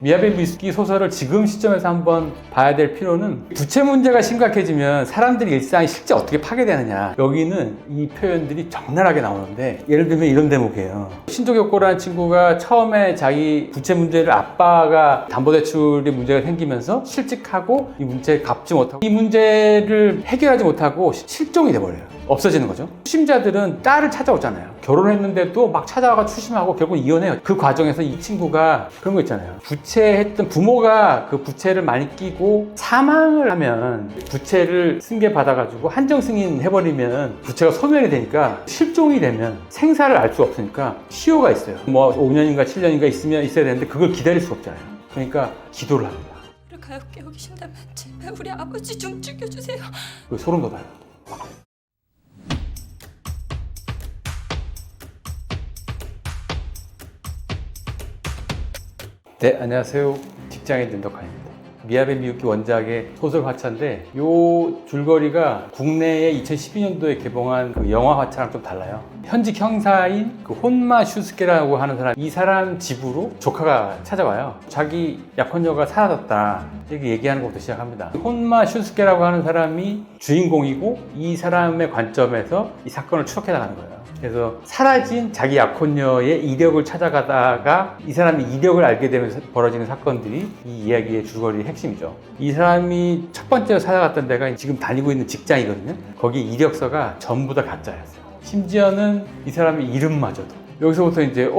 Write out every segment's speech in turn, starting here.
미야비 미쓰키 소설을 지금 시점에서 한번 봐야 될 필요는 부채 문제가 심각해지면 사람들이 일상이 실제 어떻게 파괴되느냐, 여기는 이 표현들이 적나라하게 나오는데, 예를 들면 이런 대목이에요. 신조교코라는 친구가 처음에 자기 부채 문제를 아빠가 담보대출이 문제가 생기면서 실직하고 이 문제 갚지 못하고 이 문제를 해결하지 못하고 실종이 돼버려요. 없어지는 거죠. 추심자들은 딸을 찾아오잖아요. 결혼했는데도 막 찾아와가 추심하고 결국 이혼해요. 그 과정에서 이 친구가 그런 거 있잖아요. 부채했던 부모가 그 부채를 많이 끼고 사망을 하면 부채를 승계받아가지고 한정 승인 해버리면 부채가 소멸이 되니까, 실종이 되면 생사를 알 수 없으니까 시효가 있어요. 뭐 5년인가 7년인가 있어야 되는데 그걸 기다릴 수 없잖아요. 그러니까 기도를 합니다. 가엾게 여기신다면 제발 우리 아버지 좀 죽여주세요. 소름 돋아요. 네, 안녕하세요. 직장인 윤덕환입니다. 미야비 미쓰키 원작의 소설 화차인데, 요 줄거리가 국내에 2012년도에 개봉한 그 영화 화차랑 좀 달라요. 현직 형사인 그 혼마 슈스케라고 하는 사람, 이 사람 집으로 조카가 찾아와요. 자기 약혼녀가 사라졌다, 이렇게 얘기하는 것부터 시작합니다. 혼마 슈스케라고 하는 사람이 주인공이고, 이 사람의 관점에서 이 사건을 추적해 나가는 거예요. 그래서 사라진 자기 약혼녀의 이력을 찾아가다가 이 사람이 이력을 알게 되면서 벌어지는 사건들이 이 이야기의 줄거리의 핵심이죠. 이 사람이 첫 번째로 찾아갔던 데가 지금 다니고 있는 직장이거든요. 거기 이력서가 전부 다 가짜였어요. 심지어는 이 사람의 이름마저도. 여기서부터 이제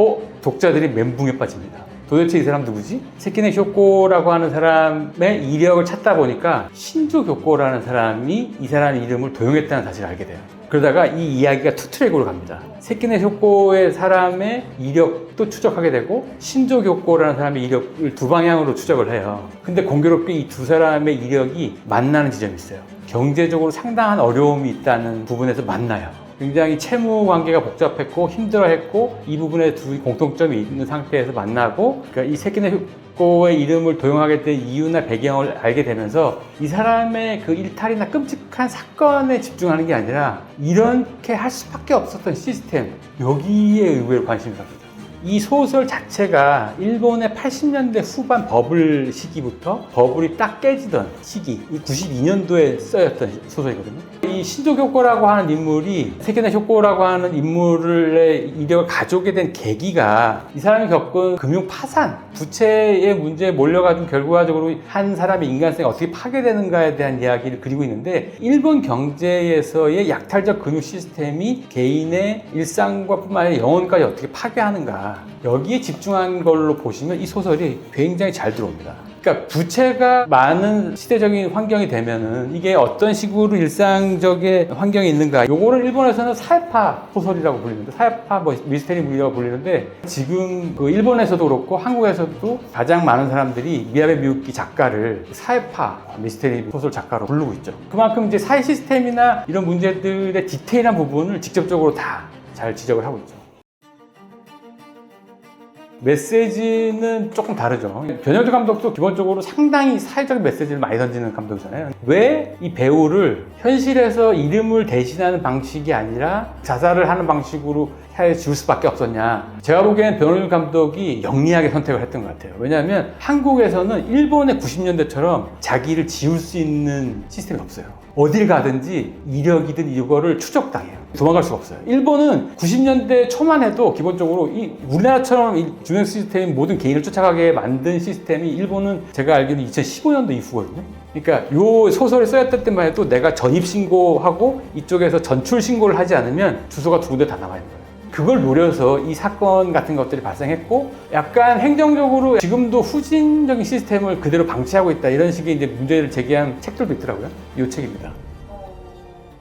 독자들이 멘붕에 빠집니다. 도대체 이 사람 누구지? 세키네 쇼코라고 하는 사람의 이력을 찾다 보니까 신조 교코라는 사람이 이 사람의 이름을 도용했다는 사실을 알게 돼요. 그러다가 이 이야기가 투 트랙으로 갑니다. 세키네 쇼코의 사람의 이력도 추적하게 되고, 신조 교코라는 사람의 이력을 두 방향으로 추적을 해요. 근데 공교롭게 이 두 사람의 이력이 만나는 지점이 있어요. 경제적으로 상당한 어려움이 있다는 부분에서 만나요. 굉장히 채무 관계가 복잡했고 힘들어했고, 이 부분에 두 공통점이 있는 상태에서 만나고, 그러니까 이 세키네 쇼코의 이름을 도용하게 된 이유나 배경을 알게 되면서 이 사람의 그 일탈이나 끔찍한 사건에 집중하는 게 아니라 이렇게 할 수밖에 없었던 시스템, 여기에 의외로 관심이 갑니다. 이 소설 자체가 일본의 80년대 후반 버블 시기부터 버블이 딱 깨지던 시기, 이 92년도에 쓰였던 소설이거든요. 이 신조 교코라고 하는 인물이, 세키네 쇼코라고 하는 인물의 이력을 가져오게 된 계기가 이 사람이 겪은 금융 파산, 부채의 문제에 몰려가지고 결과적으로 한 사람의 인간성이 어떻게 파괴되는가에 대한 이야기를 그리고 있는데, 일본 경제에서의 약탈적 금융 시스템이 개인의 일상과 뿐만 아니라 영혼까지 어떻게 파괴하는가, 여기에 집중한 걸로 보시면 이 소설이 굉장히 잘 들어옵니다. 그러니까 부채가 많은 시대적인 환경이 되면은 이게 어떤 식으로 일상적인 환경이 있는가, 요거를 일본에서는 사회파 소설이라고 불리는데, 사회파 미스테리물이라고 불리는데, 지금 그 일본에서도 그렇고 한국에서도 가장 많은 사람들이 미야비 미쓰키 작가를 사회파 미스테리 소설 작가로 부르고 있죠. 그만큼 이제 사회 시스템이나 이런 문제들의 디테일한 부분을 직접적으로 다 잘 지적을 하고 있죠. 메시지는 조금 다르죠. 변영주 감독도 기본적으로 상당히 사회적인 메시지를 많이 던지는 감독이잖아요. 왜 이 배우를 현실에서 이름을 대신하는 방식이 아니라 자살을 하는 방식으로 사회에 지울 수밖에 없었냐. 제가 보기엔 변영주 감독이 영리하게 선택을 했던 것 같아요. 왜냐하면 한국에서는 일본의 90년대처럼 자기를 지울 수 있는 시스템이 없어요. 어딜 가든지 이력이든 이거를 추적당해요. 도망갈 수가 없어요. 일본은 90년대 초만 해도 기본적으로 이 우리나라처럼 이 중형 시스템이 모든 개인을 쫓아가게 만든 시스템이, 일본은 제가 알기로는 2015년도 이후거든요. 그러니까 요 소설을 써였을 때만 해도 내가 전입신고하고 이쪽에서 전출신고를 하지 않으면 주소가 두 군데 다 남아있는 거예요. 그걸 노려서 이 사건 같은 것들이 발생했고, 약간 행정적으로 지금도 후진적인 시스템을 그대로 방치하고 있다, 이런 식의 이제 문제를 제기한 책들도 있더라고요. 이 책입니다.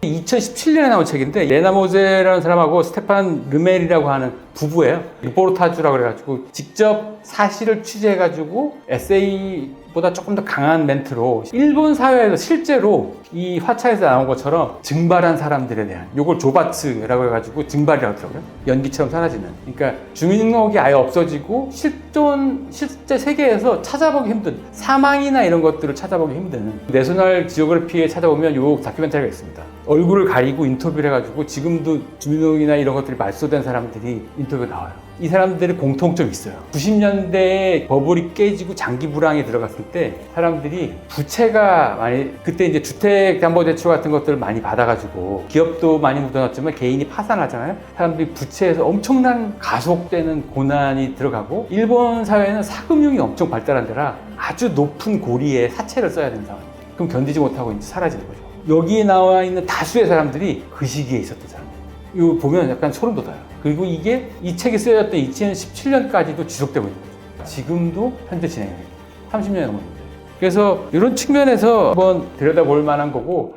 2017년에 나온 책인데, 레나 모제라는 사람하고 스테판 르멜이라고 하는 부부예요. 리포르타주라고 그래가지고 직접 사실을 취재해가지고 에세이보다 조금 더 강한 멘트로 일본 사회에서 실제로 이 화차에서 나온 것처럼 증발한 사람들에 대한, 요걸 조바츠라고 해가지고 증발이라고 하더라고요. 연기처럼 사라지는. 그러니까 주민등록이 아예 없어지고 실제 세계에서 찾아보기 힘든 사망이나 이런 것들을 찾아보기 힘든, 내셔널 지오그래피에 찾아보면 요 다큐멘터리가 있습니다. 얼굴을 가리고 인터뷰를 해가지고 지금도 주민등록이나 이런 것들이 말소된 사람들이 인터뷰가 나와요. 이 사람들의 공통점이 있어요. 90년대에 버블이 깨지고 장기 불황에 들어갔을 때 사람들이 부채가 많이, 그때 이제 주택담보대출 같은 것들을 많이 받아가지고 기업도 많이 묻어놨지만 개인이 파산하잖아요. 사람들이 부채에서 엄청난 가속되는 고난이 들어가고, 일본 사회는 사금융이 엄청 발달한 데라 아주 높은 고리에 사채를 써야 되는 상황입니다. 그럼 견디지 못하고 이제 사라지는 거죠. 여기에 나와 있는 다수의 사람들이 그 시기에 있었던 사람들. 이거 보면 약간 소름 돋아요. 그리고 이게 이 책이 쓰여졌던 2017년까지도 지속되고 있는 거죠. 지금도 현재 진행됩니다. 30년이 넘었는데. 그래서 이런 측면에서 한번 들여다볼 만한 거고,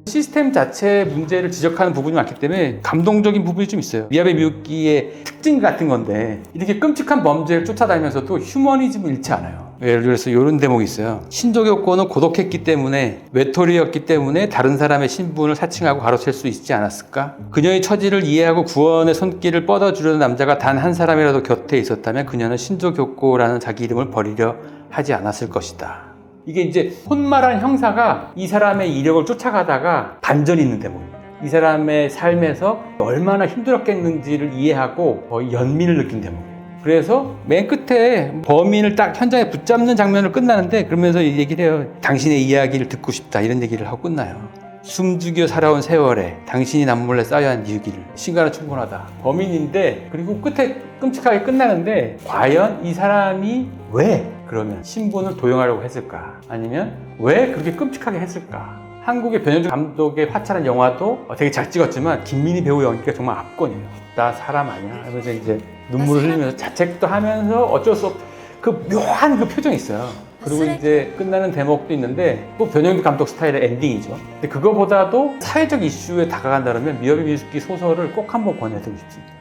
시스템 자체 문제를 지적하는 부분이 많기 때문에 감동적인 부분이 좀 있어요. 미야베 미유키의 특징 같은 건데, 이렇게 끔찍한 범죄를 쫓아다니면서도 휴머니즘을 잃지 않아요. 예를 들어서 이런 대목이 있어요. 신조교권은 고독했기 때문에, 외톨이였기 때문에 다른 사람의 신분을 사칭하고 가로챌 수 있지 않았을까? 그녀의 처지를 이해하고 구원의 손길을 뻗어주려는 남자가 단 한 사람이라도 곁에 있었다면 그녀는 신조교코라는 자기 이름을 버리려 하지 않았을 것이다. 이게 이제 혼말한 형사가 이 사람의 이력을 쫓아가다가 반전이 있는 대목입니다. 이 사람의 삶에서 얼마나 힘들었겠는지를 이해하고 거의 연민을 느낀 대목이에요. 그래서 맨 끝에 범인을 딱 현장에 붙잡는 장면을 끝나는데, 그러면서 얘기를 해요. 당신의 이야기를 듣고 싶다, 이런 얘기를 하고 끝나요. 숨죽여 살아온 세월에 당신이 남몰래 쌓여야 한 이유기를 신가는 충분하다. 범인인데, 그리고 끝에 끔찍하게 끝나는데, 과연 이 사람이 왜 그러면 신분을 도용하려고 했을까? 아니면 왜 그렇게 끔찍하게 했을까? 한국의 변현중 감독의 화차라는 영화도 되게 잘 찍었지만 김민희 배우 연기가 정말 압권이에요. 나 사람 아니야? 하면서 이제 눈물을 흘리면서 자책도 하면서 어쩔 수 없, 그 묘한 그 표정이 있어요. 그리고 이제 끝나는 대목도 있는데, 또 변현중 감독 스타일의 엔딩이죠. 근데 그거보다도 사회적 이슈에 다가간다면 미야베 미유키 소설을 꼭 한번 권해드리고 싶습니다.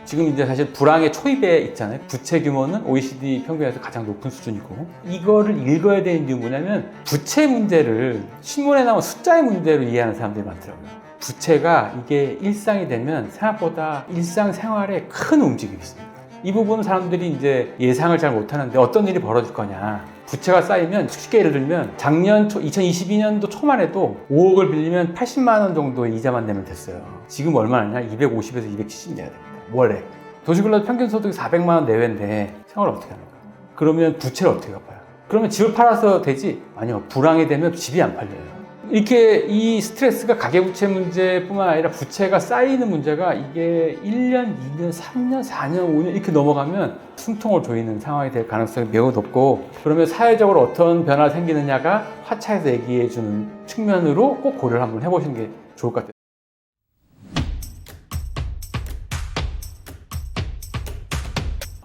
지금 이제 사실 불황의 초입에 있잖아요. 부채 규모는 OECD 평균에서 가장 높은 수준이고, 이거를 읽어야 되는 이유는 뭐냐면, 부채 문제를 신문에 나온 숫자의 문제로 이해하는 사람들이 많더라고요. 부채가 이게 일상이 되면 생각보다 일상생활에 큰 움직임이 있습니다. 이 부분은 사람들이 이제 예상을 잘 못하는데, 어떤 일이 벌어질 거냐. 부채가 쌓이면, 쉽게 예를 들면 작년 2022년도 초만 해도 5억을 빌리면 80만 원 정도의 이자만 내면 됐어요. 지금 얼마냐? 250에서 270 내야 됩니다. 월에. 도시근로 평균 소득이 400만 원 내외인데 생활을 어떻게 합니까? 그러면 부채를 어떻게 갚아요? 그러면 집을 팔아서 되지? 아니요. 불황이 되면 집이 안 팔려요. 이렇게 이 스트레스가 가계부채 문제뿐만 아니라 부채가 쌓이는 문제가 이게 1년, 2년, 3년, 4년, 5년 이렇게 넘어가면 숨통을 조이는 상황이 될 가능성이 매우 높고, 그러면 사회적으로 어떤 변화가 생기느냐가 화차에서 얘기해주는 측면으로 꼭 고려를 한번 해보시는 게 좋을 것 같아요.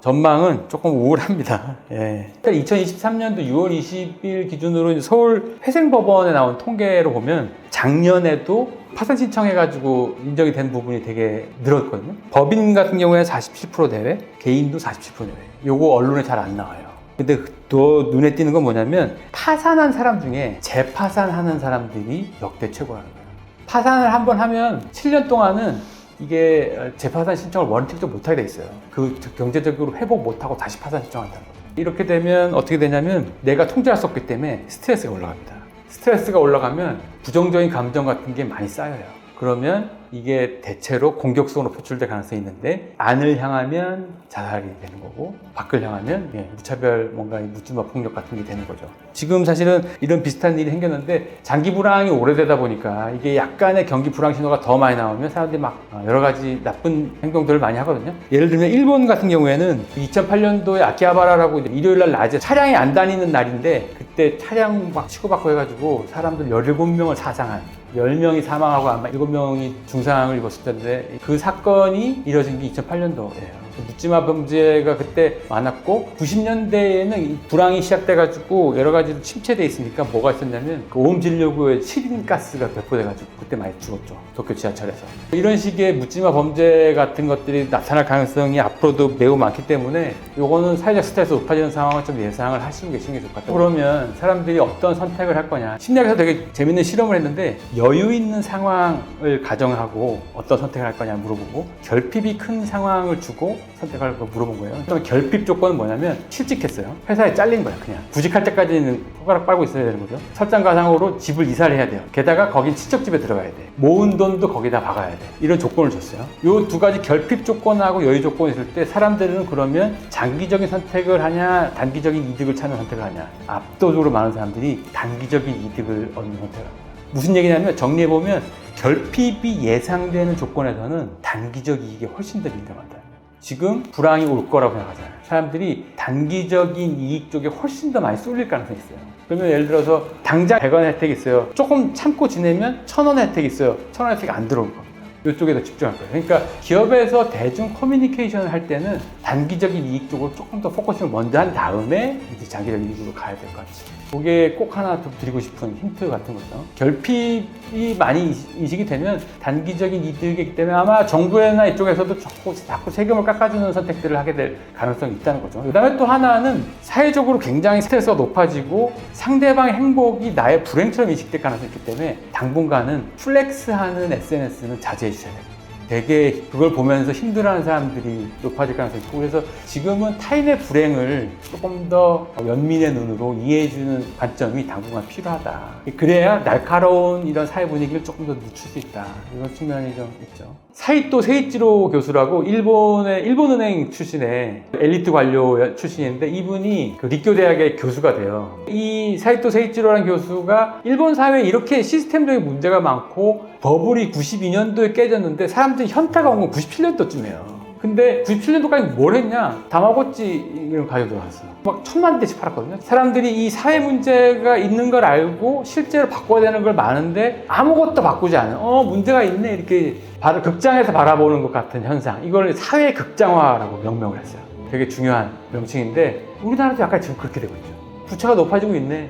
전망은 조금 우울합니다. 예. 2023년도 6월 20일 기준으로 서울 회생법원에 나온 통계로 보면 작년에도 파산 신청해가지고 인정이 된 부분이 되게 늘었거든요. 법인 같은 경우에 47% 내외, 개인도 47% 내외. 요거 언론에 잘 안 나와요. 근데 또 눈에 띄는 건 뭐냐면, 파산한 사람 중에 재파산하는 사람들이 역대 최고라는 거예요. 파산을 한번 하면 7년 동안은 이게 재파산 신청을 원칙적으로 못하게 돼 있어요. 그 경제적으로 회복 못하고 다시 파산 신청한다는 거예요. 이렇게 되면 어떻게 되냐면, 내가 통제할 수 없기 때문에 스트레스가 올라갑니다. 스트레스가 올라가면 부정적인 감정 같은 게 많이 쌓여요. 그러면 이게 대체로 공격성으로 표출될 가능성이 있는데, 안을 향하면 자살이 되는 거고, 밖을 향하면 무차별 뭔가 묻지마 폭력 같은 게 되는 거죠. 지금 사실은 이런 비슷한 일이 생겼는데, 장기 불황이 오래되다 보니까 이게 약간의 경기 불황 신호가 더 많이 나오면 사람들이 막 여러 가지 나쁜 행동들을 많이 하거든요. 예를 들면 일본 같은 경우에는 2008년도에 아키하바라라고 일요일 날 낮에 차량이 안 다니는 날인데, 그때 차량 막 치고받고 해가지고 사람들 17명을 사상한, 10명이 사망하고 아마 7명이 중상을 입었을 텐데, 그 사건이 이뤄진 게 2008년도예요. 묻지마 범죄가 그때 많았고, 90년대에는 불황이 시작돼가지고 여러 가지로 침체돼 있으니까 뭐가 있었냐면, 그 오음진료구에 7인 가스가 배포돼가지고 그때 많이 죽었죠. 도쿄 지하철에서. 이런 식의 묻지마 범죄 같은 것들이 나타날 가능성이 앞으로도 매우 많기 때문에, 요거는 사회적 스트레스 높아지는 상황을 좀 예상을 하시고 계시는 게 좋을 것 같아요. 그러면 사람들이 어떤 선택을 할 거냐. 심리학에서 되게 재밌는 실험을 했는데, 여유 있는 상황을 가정하고 어떤 선택을 할 거냐 물어보고, 결핍이 큰 상황을 주고 선택할 거 물어본 거예요. 그다음에 결핍 조건은 뭐냐면 실직했어요. 회사에 잘린 거야 그냥. 구직할 때까지는 손가락 빨고 있어야 되는 거죠. 설상가상으로 집을 이사를 해야 돼요. 게다가 거긴 친척집에 들어가야 돼. 모은 돈도 거기다 박아야 돼. 이런 조건을 줬어요. 이 두 가지 결핍 조건하고 여유 조건이 있을 때 사람들은 그러면 장기적인 선택을 하냐 단기적인 이득을 찾는 선택을 하냐. 압도적으로 많은 사람들이 단기적인 이득을 얻는 선택을 합니다. 무슨 얘기냐면 정리해보면 결핍이 예상되는 조건에서는 단기적 이익에 훨씬 더 민감하다. 지금 불황이 올 거라고 생각하잖아요. 사람들이 단기적인 이익 쪽에 훨씬 더 많이 쏠릴 가능성이 있어요. 그러면 예를 들어서 당장 100원 혜택이 있어요. 조금 참고 지내면 1000원 혜택이 있어요. 1000원 혜택이 안 들어올 겁니다. 이쪽에 더 집중할 거예요. 그러니까 기업에서 대중 커뮤니케이션을 할 때는 단기적인 이익 쪽으로 조금 더 포커싱을 먼저 한 다음에 이제 장기적인 이익으로 가야 될 것 같아요. 그게 꼭 하나 더 드리고 싶은 힌트 같은 거죠. 결핍이 많이 인식이 되면 단기적인 이득이기 때문에 아마 정부나 이쪽에서도 자꾸 세금을 깎아주는 선택들을 하게 될 가능성이 있다는 거죠. 그 다음에 또 하나는 사회적으로 굉장히 스트레스가 높아지고 상대방의 행복이 나의 불행처럼 인식될 가능성이 있기 때문에 당분간은 플렉스하는 SNS는 자제해 주셔야 됩니다. 되게 그걸 보면서 힘들어하는 사람들이 높아질 가능성이 있고, 그래서 지금은 타인의 불행을 조금 더 연민의 눈으로 이해해주는 관점이 당분간 필요하다. 그래야 날카로운 이런 사회 분위기를 조금 더 늦출 수 있다. 이런 측면이 좀 있죠. 사이토 세이치로 교수라고 일본은행 출신의 엘리트 관료 출신인데 이분이 그 리쿄 대학의 교수가 돼요. 이 사이토 세이치로라는 교수가 일본 사회에 이렇게 시스템적인 문제가 많고 버블이 92년도에 깨졌는데 사람들이 현타가 온 건 97년도쯤이에요. 근데 97년도까지 뭘 했냐? 다마고찌를 가지고 들어왔어. 막 1000만 대씩 팔았거든요. 사람들이 이 사회 문제가 있는 걸 알고 실제로 바꿔야 되는 걸 많은데 아무것도 바꾸지 않아요. 문제가 있네 이렇게 극장에서 바라보는 것 같은 현상. 이걸 사회 극장화라고 명명을 했어요. 되게 중요한 명칭인데 우리나라도 약간 지금 그렇게 되고 있죠. 부채가 높아지고 있네.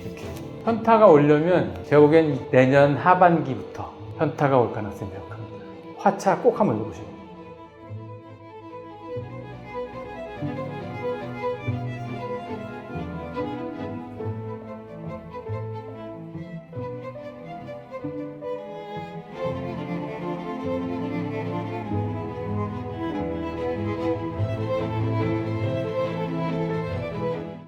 이렇게. 현타가 오려면 제가 보기엔 내년 하반기부터 현타가 올 가능성이 매우 큽니다. 화차 꼭 한번 읽어보시고